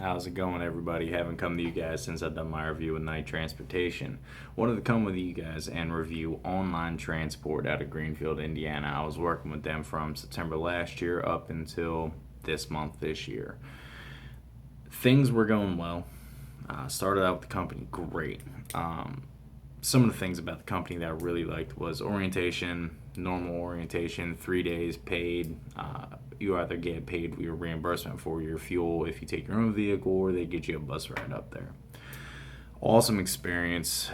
How's it going, everybody? Haven't come to you guys since I've done my review of Night Transportation. Wanted to come with you guys and review Online Transport out of Greenfield, Indiana. I was working with them from September last year up until this month this year. Things were going well. Started out with the company great. Some of the things about the company that I really liked was orientation, normal orientation, 3 days paid. You either get paid your reimbursement for your fuel if you take your own vehicle, or they get you a bus ride up there. Awesome experience.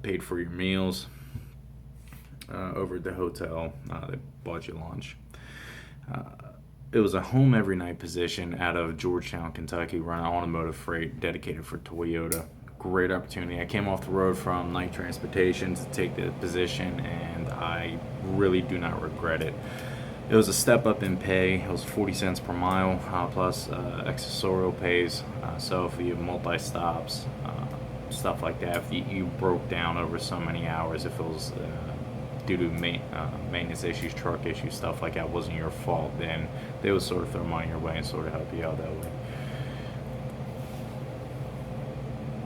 Paid for your meals over at the hotel. They bought you lunch. It was a home every night position out of Georgetown, Kentucky, running automotive freight dedicated for Toyota. Great opportunity. I came off the road from Night Transportation to take the position, and I really do not regret it. It was a step up in pay. It was 40 cents per mile plus accessorial pays. So if you have multi-stops, stuff like that, if you broke down over so many hours, if it was due to maintenance issues, truck issues, stuff like that, wasn't your fault, then they would sort of throw money your way and sort of help you out that way.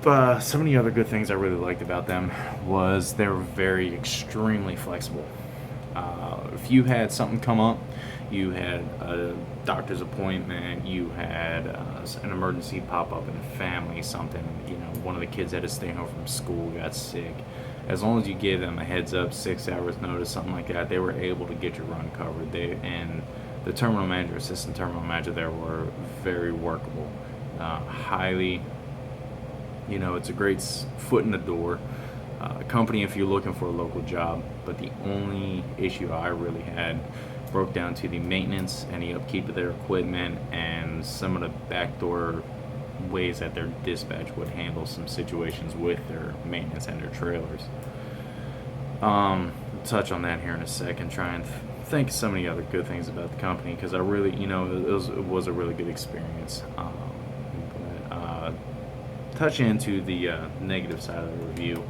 But some of the other good things I really liked about them was they were very extremely flexible. If you had something come up, you had a doctor's appointment, you had an emergency pop up in the family, something, one of the kids had to stay home from school, got sick. As long as you gave them a heads up, 6 hours notice, something like that, they were able to get your run covered. And the terminal manager, assistant terminal manager there were very workable. Highly, it's a great foot in the door. Company if you're looking for a local job, but the only issue I really had broke down to the maintenance and the upkeep of their equipment and some of the backdoor ways that their dispatch would handle some situations with their maintenance and their trailers. Touch on that here in a second. Try and think of some of the other good things about the company, because I really, it was a really good experience. Touch into the negative side of the review.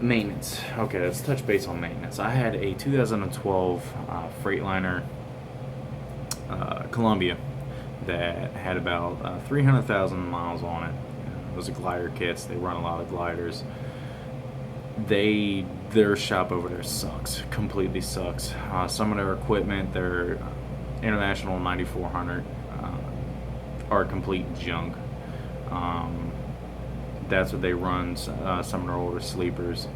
Maintenance. Okay, let's touch base on maintenance. I had a 2012 Freightliner Columbia that had about 300,000 miles on it. Those are glider kits. They run a lot of gliders. Their shop over there sucks. Completely sucks. Some of their equipment, their International 9400, are complete junk. That's what they run. Some of their older sleepers,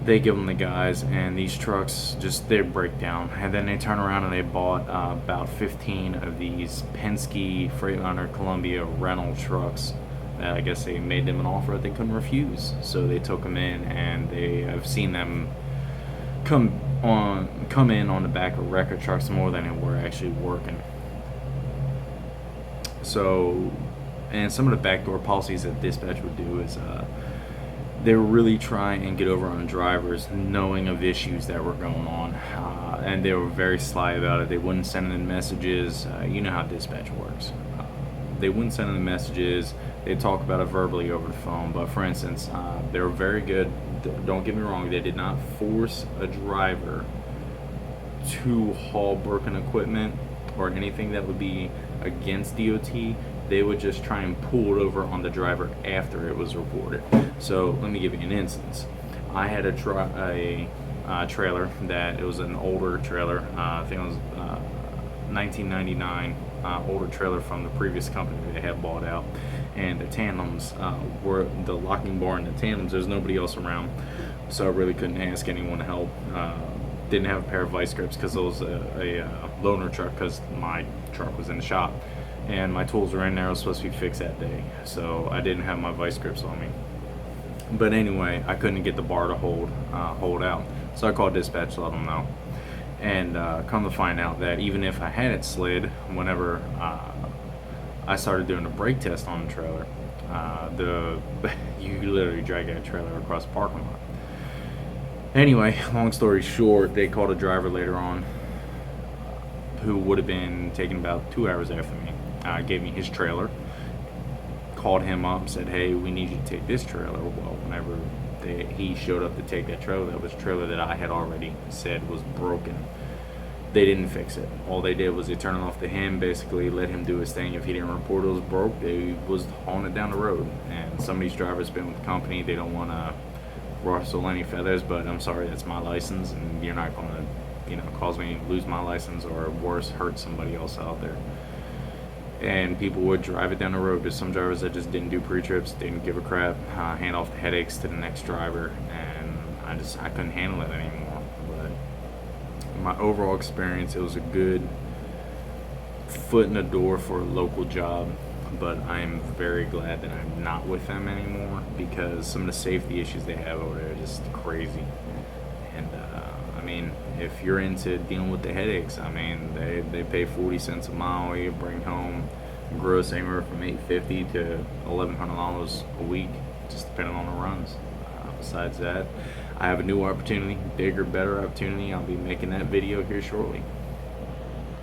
they give them the guys, and these trucks they break down. And then they turn around and they bought about 15 of these Penske Freightliner Columbia rental trucks. I guess they made them an offer that they couldn't refuse, so they took them in, and I've seen them come in on the back of record trucks more than they were actually working. So, and some of the backdoor policies that dispatch would do is they were really trying and get over on the drivers, knowing of issues that were going on, and they were very sly about it. They wouldn't send in messages. You know how dispatch works. They wouldn't send in the messages. They'd talk about it verbally over the phone. But for instance, they were very good. Don't get me wrong. They did not force a driver to haul broken equipment or anything that would be against DOT. They would just try and pull it over on the driver after it was reported. So let me give you an instance. I had a trailer that it was an older trailer. I think it was 1999 older trailer from the previous company they had bought out. And the tandems were the locking bar and the tandems. There's nobody else around, so I really couldn't ask anyone to help. Didn't have a pair of vice grips because it was a loaner truck, because my truck was in the shop. And my tools were in there. I was supposed to be fixed that day, so I didn't have my vice grips on me. But anyway, I couldn't get the bar to hold out, so I called dispatch to let them know. And come to find out that even if I had it slid, whenever I started doing the brake test on the trailer, you literally drag that trailer across the parking lot. Anyway, long story short, they called a driver later on who would have been taking about 2 hours after me. Gave me his trailer, called him up, said, hey, we need you to take this trailer. Well, whenever he showed up to take that trailer, that was a trailer that I had already said was broken. They didn't fix it. All they did was they turned it off to him, basically let him do his thing. If he didn't report it was broke, they was hauling it down the road. And some of these drivers been with the company, they don't want to rustle any feathers, but I'm sorry, that's my license, and you're not going to, cause me to lose my license or worse, hurt somebody else out there. And people would drive it down the road. There's some drivers that just didn't do pre-trips, didn't give a crap, hand off the headaches to the next driver, and I couldn't handle it anymore. But my overall experience, it was a good foot in the door for a local job, but I'm very glad that I'm not with them anymore, because some of the safety issues they have over there are just crazy. And I mean, if you're into dealing with the headaches, I mean, they pay 40 cents a mile. You bring home gross anywhere from $850 to $1,100 a week, just depending on the runs. Besides that, I have a new opportunity, bigger, better opportunity. I'll be making that video here shortly.